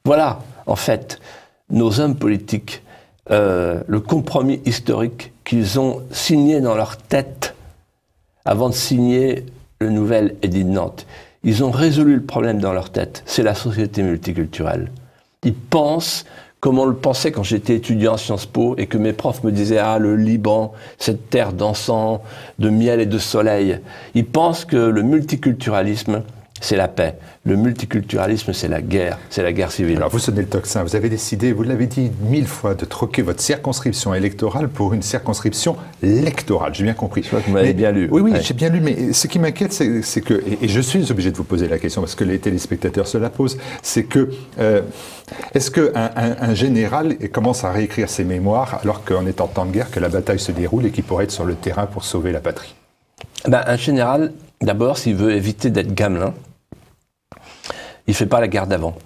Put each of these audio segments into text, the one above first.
Voilà, en fait, nos hommes politiques, le compromis historique qu'ils ont signé dans leur tête avant de signer le nouvel édit de Nantes. Ils ont résolu le problème dans leur tête. C'est la société multiculturelle. Ils pensent comme on le pensait quand j'étais étudiant à Sciences Po et que mes profs me disaient « Ah, le Liban, cette terre d'encens, de miel et de soleil ». Ils pensent que le multiculturalisme, c'est la paix. Le multiculturalisme, c'est la guerre civile. Alors vous sonnez le tocsin, vous avez décidé, vous l'avez dit 1000 fois, de troquer votre circonscription électorale pour une circonscription lectorale, j'ai bien compris. Je crois que vous m'avez bien lu. Oui, oui, ouais. J'ai bien lu, mais ce qui m'inquiète, c'est que, et je suis obligé de vous poser la question, parce que les téléspectateurs se la posent, c'est que, est-ce qu'un général commence à réécrire ses mémoires alors qu'on est en temps de guerre, que la bataille se déroule et qu'il pourrait être sur le terrain pour sauver la patrie? Un général, d'abord, s'il veut éviter d'être gamelin, il ne fait pas la guerre d'avant.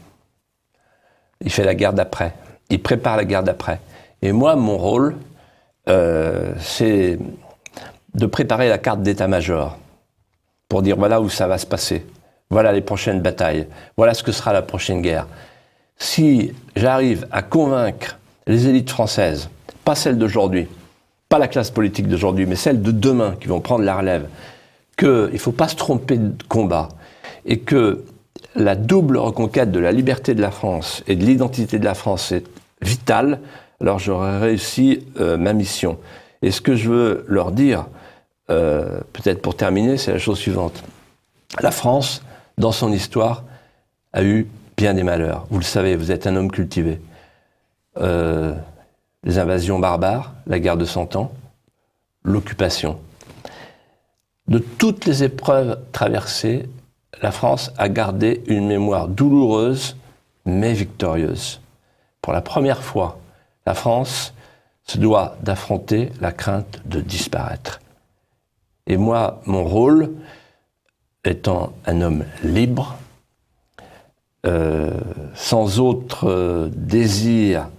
Il fait la guerre d'après. Il prépare la guerre d'après. Et moi, mon rôle, c'est de préparer la carte d'état-major pour dire voilà où ça va se passer. Voilà les prochaines batailles. Voilà ce que sera la prochaine guerre. Si j'arrive à convaincre les élites françaises, pas celles d'aujourd'hui, pas la classe politique d'aujourd'hui, mais celles de demain qui vont prendre la relève, qu'il ne faut pas se tromper de combat et que la double reconquête de la liberté de la France et de l'identité de la France est vitale, alors j'aurai réussi ma mission. Et ce que je veux leur dire, peut-être pour terminer, c'est la chose suivante. La France, dans son histoire, a eu bien des malheurs. Vous le savez, vous êtes un homme cultivé. Les invasions barbares, la guerre de 100 ans, l'occupation. De toutes les épreuves traversées, la France a gardé une mémoire douloureuse, mais victorieuse. Pour la première fois, la France se doit d'affronter la crainte de disparaître. Et moi, mon rôle, étant un homme libre, sans autre désir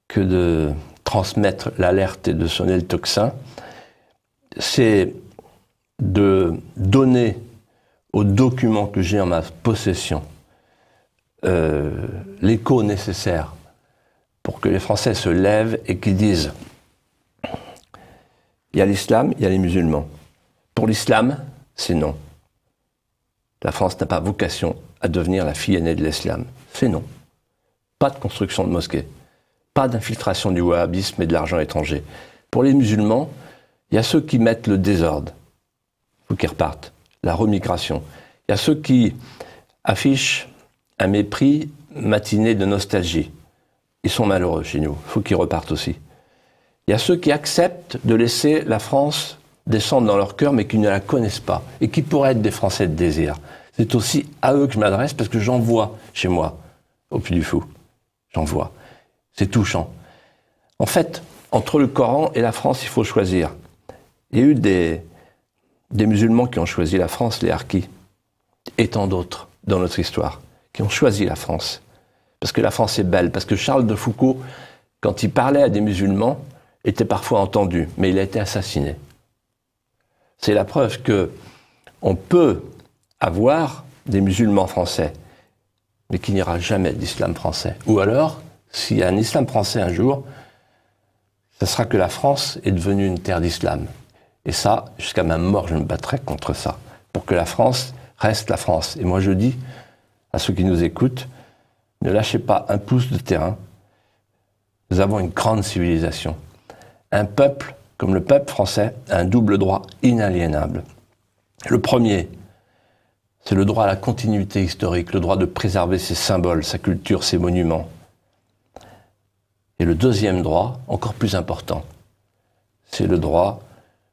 que de transmettre l'alerte et de sonner le tocsin, c'est de donner aux documents que j'ai en ma possession l'écho nécessaire pour que les Français se lèvent et qu'ils disent il y a l'islam, il y a les musulmans. Pour l'islam, c'est non. La France n'a pas vocation à devenir la fille aînée de l'islam. C'est non. Pas de construction de mosquées. Pas d'infiltration du wahhabisme et de l'argent étranger. Pour les musulmans, il y a ceux qui mettent le désordre. Il faut qu'ils repartent. La remigration. Il y a ceux qui affichent un mépris matiné de nostalgie. Ils sont malheureux chez nous. Il faut qu'ils repartent aussi. Il y a ceux qui acceptent de laisser la France descendre dans leur cœur, mais qui ne la connaissent pas, et qui pourraient être des Français de désir. C'est aussi à eux que je m'adresse, parce que j'en vois chez moi, au Puy du Fou. J'en vois. C'est touchant. En fait, entre le Coran et la France, il faut choisir. Il y a eu des musulmans qui ont choisi la France, les harkis, et tant d'autres dans notre histoire, qui ont choisi la France. Parce que la France est belle, parce que Charles de Foucault, quand il parlait à des musulmans, était parfois entendu, mais il a été assassiné. C'est la preuve que on peut avoir des musulmans français, mais qu'il n'y aura jamais d'islam français. Ou alors, s'il y a un islam français un jour, ce sera que la France est devenue une terre d'islam. Et ça, jusqu'à ma mort, je me battrai contre ça, pour que la France reste la France. Et moi, je dis à ceux qui nous écoutent, ne lâchez pas un pouce de terrain. Nous avons une grande civilisation. Un peuple, comme le peuple français, a un double droit inaliénable. Le premier, c'est le droit à la continuité historique, le droit de préserver ses symboles, sa culture, ses monuments. Et le deuxième droit, encore plus important, c'est le droit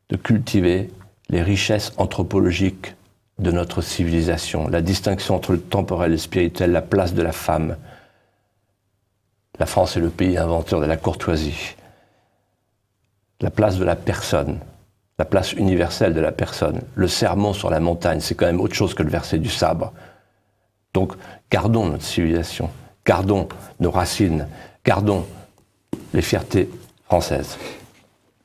de cultiver les richesses anthropologiques de notre civilisation, la distinction entre le temporel et le spirituel, la place de la femme. La France est le pays inventeur de la courtoisie. La place de la personne, la place universelle de la personne. Le sermon sur la montagne, c'est quand même autre chose que le verset du sabre. Donc, gardons notre civilisation, gardons nos racines, gardons les fiertés françaises.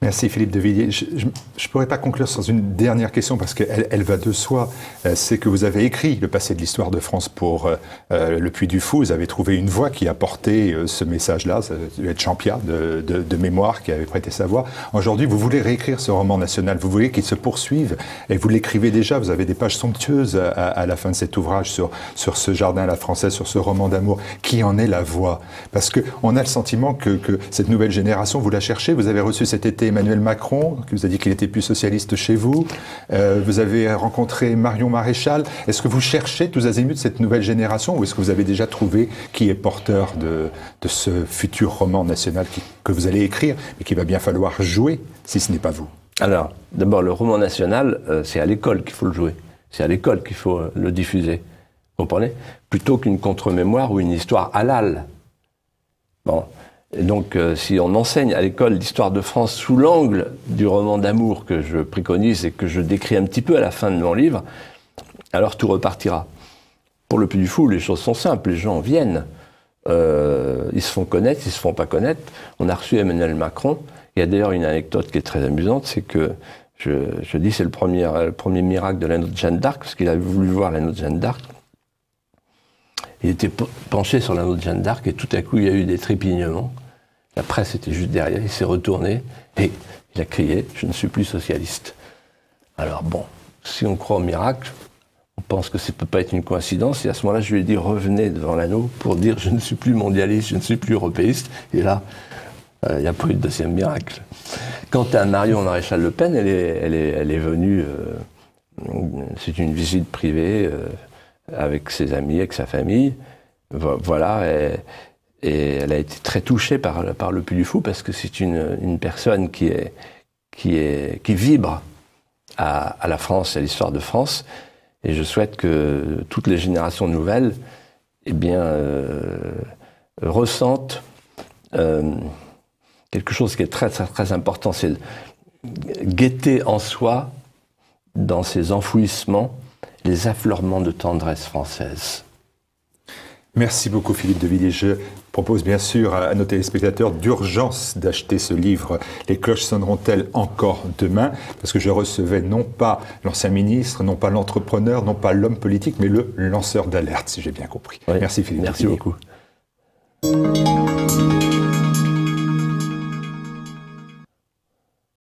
Merci Philippe de Villiers. Je ne pourrais pas conclure sans une dernière question parce qu'elle va de soi. C'est que vous avez écrit le passé de l'histoire de France pour le Puy du Fou. Vous avez trouvé une voix qui a porté ce message-là. Ça devait être Champia de mémoire qui avait prêté sa voix. Aujourd'hui, vous voulez réécrire ce roman national. Vous voulez qu'il se poursuive et vous l'écrivez déjà. Vous avez des pages somptueuses à la fin de cet ouvrage sur ce jardin à la française, sur ce roman d'amour. Qui en est la voix? Parce qu'on a le sentiment que cette nouvelle génération, vous la cherchez. Vous avez reçu cet été Emmanuel Macron, qui vous a dit qu'il était plus socialiste chez vous. Vous avez rencontré Marion Maréchal. Est-ce que vous cherchez tous azimuts cette nouvelle génération ou est-ce que vous avez déjà trouvé qui est porteur de ce futur roman national que vous allez écrire, mais qu'il va bien falloir jouer, si ce n'est pas vous? Alors, d'abord, le roman national, c'est à l'école qu'il faut le jouer. C'est à l'école qu'il faut le diffuser. Vous comprenez? Plutôt qu'une contre-mémoire ou une histoire halal. Bon. Et donc, si on enseigne à l'école l'histoire de France sous l'angle du roman d'amour que je préconise et que je décris un petit peu à la fin de mon livre, alors tout repartira. Pour le Puy du Fou, les choses sont simples. Les gens viennent, ils se font connaître, ils se font pas connaître. On a reçu Emmanuel Macron. Il y a d'ailleurs une anecdote qui est très amusante, c'est que je dis c'est le premier miracle de l'anneau de Jeanne d'Arc, parce qu'il a voulu voir l'anneau de Jeanne d'Arc. Il était penché sur l'anneau de Jeanne d'Arc et tout à coup il y a eu des trépignements. La presse était juste derrière, il s'est retourné et il a crié « Je ne suis plus socialiste ». Alors bon, si on croit au miracle, on pense que ça ne peut pas être une coïncidence. Et à ce moment-là, je lui ai dit « Revenez devant l'anneau pour dire « Je ne suis plus mondialiste, je ne suis plus européiste ». Et là, il n'y a pas eu de deuxième miracle. Quant à Marion Maréchal Le Pen, elle est venue, c'est une visite privée, avec ses amis, avec sa famille, voilà, et elle a été très touchée par le Puy du Fou parce que c'est une personne qui vibre à la France, à l'histoire de France, et je souhaite que toutes les générations nouvelles, eh bien, ressentent quelque chose qui est très, très, très important, c'est guetter en soi, dans ses enfouissements, les affleurements de tendresse française. Merci beaucoup Philippe de Villiers. Je propose bien sûr à nos téléspectateurs d'urgence d'acheter ce livre « Les cloches sonneront-elles encore demain ?» parce que je recevais non pas l'ancien ministre, non pas l'entrepreneur, non pas l'homme politique, mais le lanceur d'alerte, si j'ai bien compris. Oui, merci Philippe. Merci beaucoup.